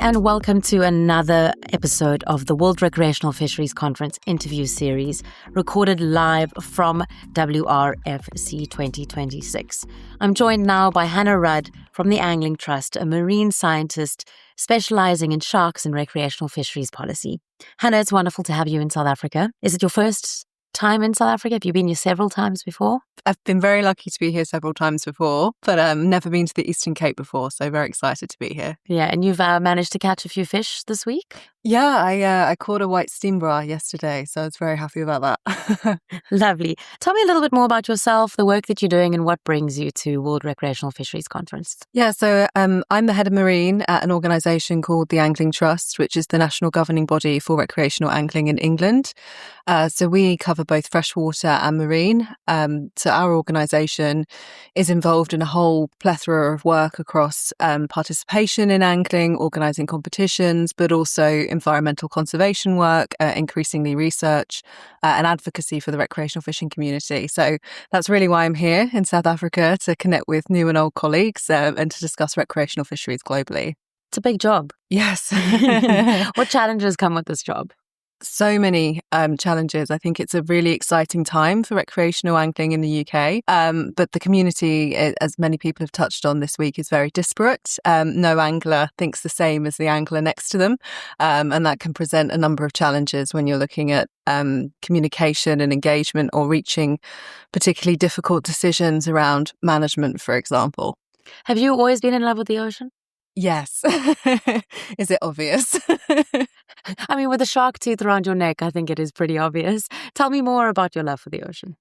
and welcome to another episode of the World Recreational Fisheries Conference interview series, recorded live from WRFC 2026. I'm joined now by Hannah Rudd from the Angling Trust, a marine scientist specializing in sharks and recreational fisheries policy. Hannah, it's wonderful to have you in South Africa. Is it your first time in South Africa? Have you been here several times before? I've been very lucky to be here several times before, but never been to the Eastern Cape before, so very excited to be here. Yeah, and you've managed to catch a few fish this week? Yeah, I caught a white steambra yesterday, so I was very happy about that. Lovely. Tell me a little bit more about yourself, the work that you're doing, and what brings you to World Recreational Fisheries Conference. Yeah, so I'm the head of marine at an organisation called the Angling Trust, which is the national governing body for recreational angling in England. So we cover both freshwater and marine. So our organisation is involved in a whole plethora of work across participation in angling, organising competitions, but also environmental conservation work, increasingly research and advocacy for the recreational fishing community. So that's really why I'm here in South Africa, to connect with new and old colleagues and to discuss recreational fisheries globally. It's a big job. Yes. What challenges come with this job? So many challenges. I think it's a really exciting time for recreational angling in the UK. But the community, as many people have touched on this week, is very disparate. No angler thinks the same as the angler next to them. And that can present a number of challenges when you're looking at communication and engagement, or reaching particularly difficult decisions around management, for example. Have you always been in love with the ocean? Yes. Is it obvious? I mean, with a shark tooth around your neck, I think it is pretty obvious. Tell me more about your love for the ocean.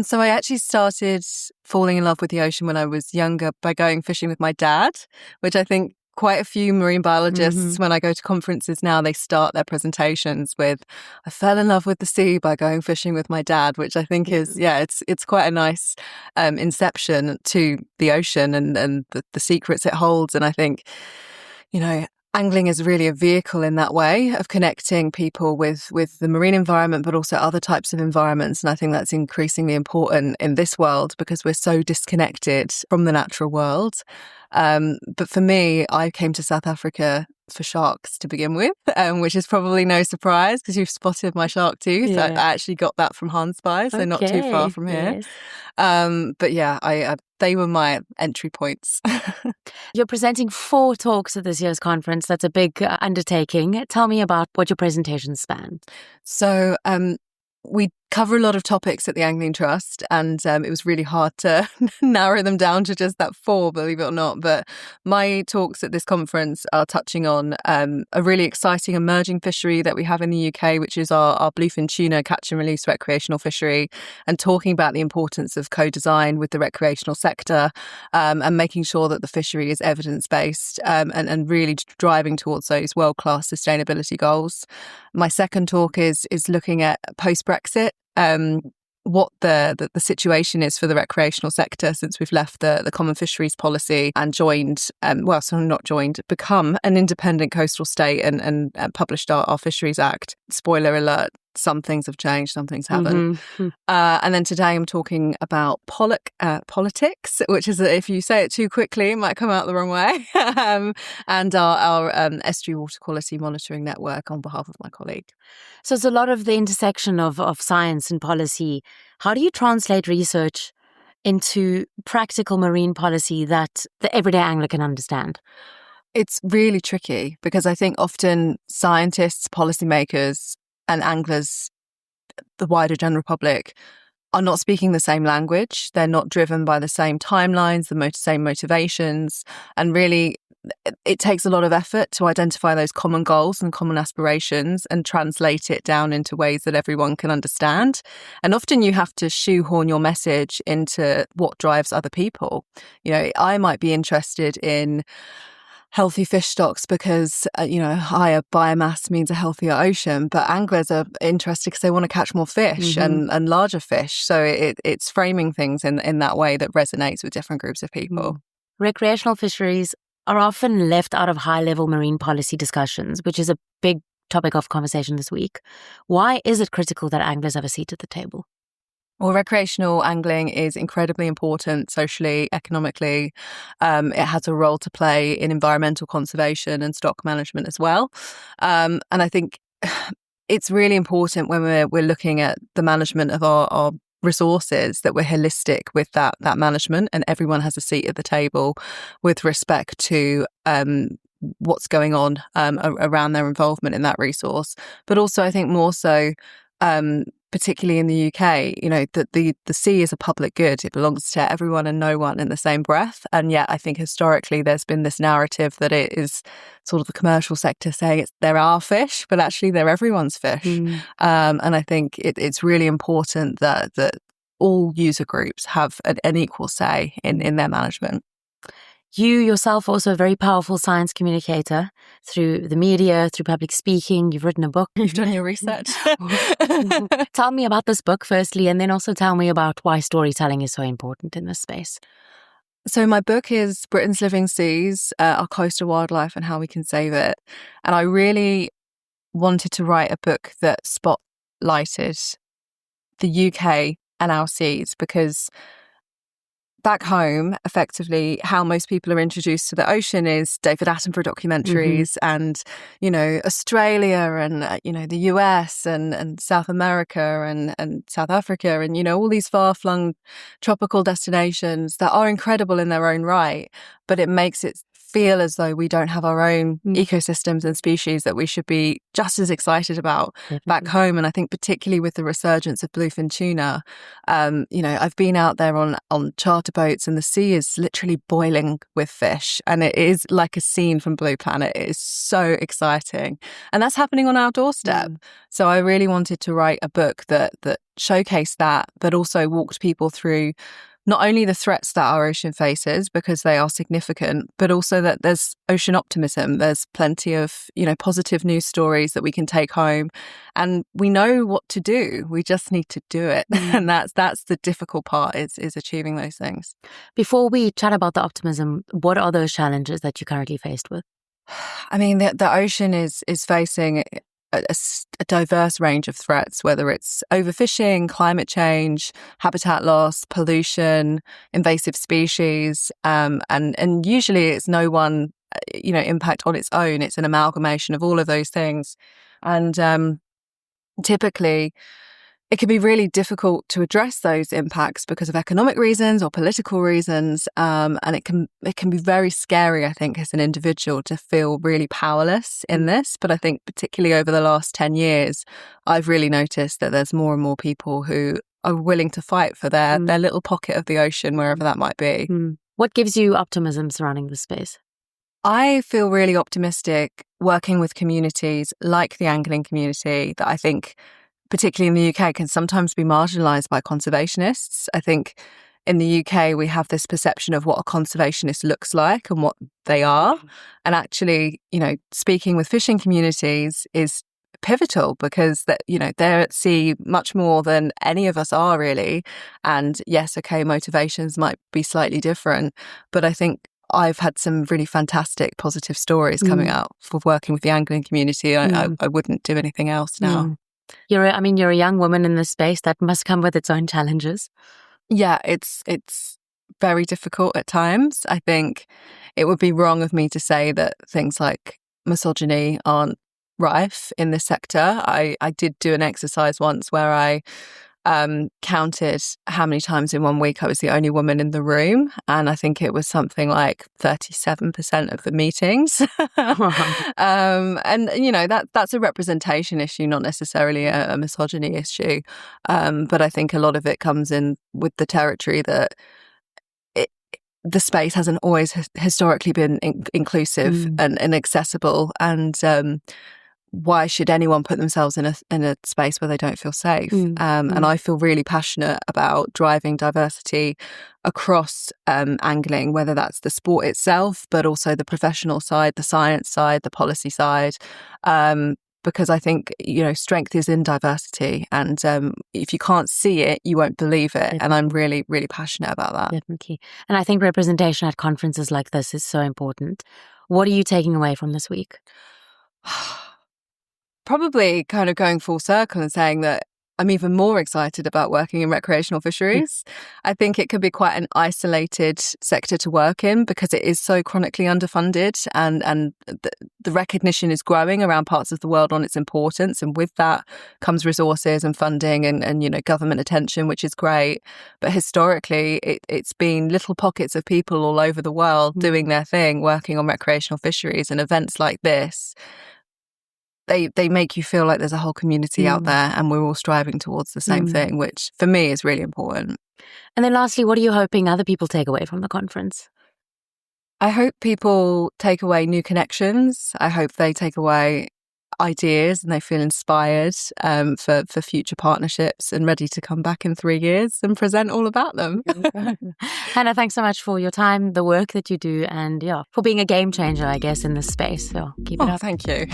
So I actually started falling in love with the ocean when I was younger by going fishing with my dad, which I think quite a few marine biologists, when I go to conferences now, they start their presentations with, I fell in love with the sea by going fishing with my dad, which I think is, it's quite a nice inception to the ocean and the secrets it holds. And I think, angling is really a vehicle in that way of connecting people with the marine environment, but also other types of environments. And I think that's increasingly important in this world because we're so disconnected from the natural world. But for me, I came to South Africa for sharks to begin with, which is probably no surprise because you've spotted my shark tooth. Yeah. I actually got that from Hanspy, so not too far from here. Yes. But yeah, they were my entry points. You're presenting 4 talks at this year's conference. That's a big undertaking. Tell me about what your presentations span. So we cover a lot of topics at the Angling Trust, and it was really hard to narrow them down to just that 4, believe it or not. But my talks at this conference are touching on a really exciting emerging fishery that we have in the UK, which is our bluefin tuna catch and release recreational fishery, and talking about the importance of co-design with the recreational sector and making sure that the fishery is evidence-based and really driving towards those world-class sustainability goals. My second talk is looking at post-Brexit, what the situation is for the recreational sector since we've left the common fisheries policy and become an independent coastal state and published our Fisheries Act. Spoiler alert, some things have changed, some things haven't. Mm-hmm. And then today I'm talking about politics, which is, if you say it too quickly, it might come out the wrong way, and our estuary water quality monitoring network on behalf of my colleague. So it's a lot of the intersection of science and policy. How do you translate research into practical marine policy that the everyday angler can understand? It's really tricky because I think often scientists, policymakers, and anglers, the wider general public, are not speaking the same language. They're not driven by the same timelines, the same motivations. And really, it takes a lot of effort to identify those common goals and common aspirations and translate it down into ways that everyone can understand. And often you have to shoehorn your message into what drives other people. I might be interested in healthy fish stocks because, higher biomass means a healthier ocean. But anglers are interested because they want to catch more fish and larger fish. So it's framing things in that way that resonates with different groups of people. Recreational fisheries are often left out of high-level marine policy discussions, which is a big topic of conversation this week. Why is it critical that anglers have a seat at the table? Well, recreational angling is incredibly important socially, economically. It has a role to play in environmental conservation and stock management as well. And I think it's really important when we're looking at the management of our resources that we're holistic with that management, and everyone has a seat at the table with respect to what's going on around their involvement in that resource. But also, I think more so, particularly in the UK, that the sea is a public good. It belongs to everyone and no one in the same breath. And yet I think historically there's been this narrative that it is sort of the commercial sector saying they're our fish, but actually they're everyone's fish. And I think it's really important that all user groups have an equal say in their management. You yourself also a very powerful science communicator through the media, through public speaking. You've written a book. You've done your research. Tell me about this book firstly, and then also tell me about why storytelling is so important in this space. So my book is Britain's Living Seas, Our Coastal Wildlife and How We Can Save It. And I really wanted to write a book that spotlighted the UK and our seas, because back home, effectively, how most people are introduced to the ocean is David Attenborough documentaries and, Australia and, the US and South America and South Africa and, all these far-flung tropical destinations that are incredible in their own right, but it makes it feel as though we don't have our own ecosystems and species that we should be just as excited about back home. And I think particularly with the resurgence of bluefin tuna, I've been out there on charter boats and the sea is literally boiling with fish. And it is like a scene from Blue Planet. It is so exciting. And that's happening on our doorstep. So I really wanted to write a book that showcased that, but also walked people through not only the threats that our ocean faces, because they are significant, but also that there's ocean optimism. There's plenty of, positive news stories that we can take home, and we know what to do. We just need to do it. And that's the difficult part is achieving those things. Before we chat about the optimism, what are those challenges that you're currently faced with? I mean, the ocean is facing a diverse range of threats, whether it's overfishing, climate change, habitat loss, pollution, invasive species, and usually it's no one, impact on its own. It's an amalgamation of all of those things, and typically it can be really difficult to address those impacts because of economic reasons or political reasons, and it can be very scary, I think, as an individual to feel really powerless in this. But I think particularly over the last 10 years, I've really noticed that there's more and more people who are willing to fight for their little pocket of the ocean, wherever that might be. What gives you optimism surrounding this space? I feel really optimistic working with communities like the angling community that I think, particularly in the UK, can sometimes be marginalised by conservationists. I think in the UK, we have this perception of what a conservationist looks like and what they are. And actually, speaking with fishing communities is pivotal because that, they're at sea much more than any of us are really. And yes, okay, motivations might be slightly different, but I think I've had some really fantastic positive stories coming out for working with the angling community. I wouldn't do anything else now. You're a young woman in this space that must come with its own challenges. Yeah, it's very difficult at times. I think it would be wrong of me to say that things like misogyny aren't rife in this sector. I did do an exercise once where I counted how many times in 1 week I was the only woman in the room, and I think it was something like 37% of the meetings. And that's a representation issue, not necessarily a misogyny issue. But I think a lot of it comes in with the territory that the space hasn't always historically been inclusive and accessible, and why should anyone put themselves in a space where they don't feel safe? And I feel really passionate about driving diversity across angling, whether that's the sport itself, but also the professional side, the science side, the policy side. Because I think, strength is in diversity. And if you can't see it, you won't believe it. And I'm really, really passionate about that. Definitely. And I think representation at conferences like this is so important. What are you taking away from this week? Probably kind of going full circle and saying that I'm even more excited about working in recreational fisheries. I think it could be quite an isolated sector to work in because it is so chronically underfunded, and the recognition is growing around parts of the world on its importance. And with that comes resources and funding and government attention, which is great. But historically, it's been little pockets of people all over the world doing their thing, working on recreational fisheries, and events like this. They make you feel like there's a whole community out there and we're all striving towards the same thing, which for me is really important. And then lastly, what are you hoping other people take away from the conference? I hope people take away new connections. I hope they take away ideas and they feel inspired for future partnerships and ready to come back in 3 years and present all about them. Hannah, thanks so much for your time, the work that you do, and for being a game changer, I guess, in this space. So keep it up. Thank you.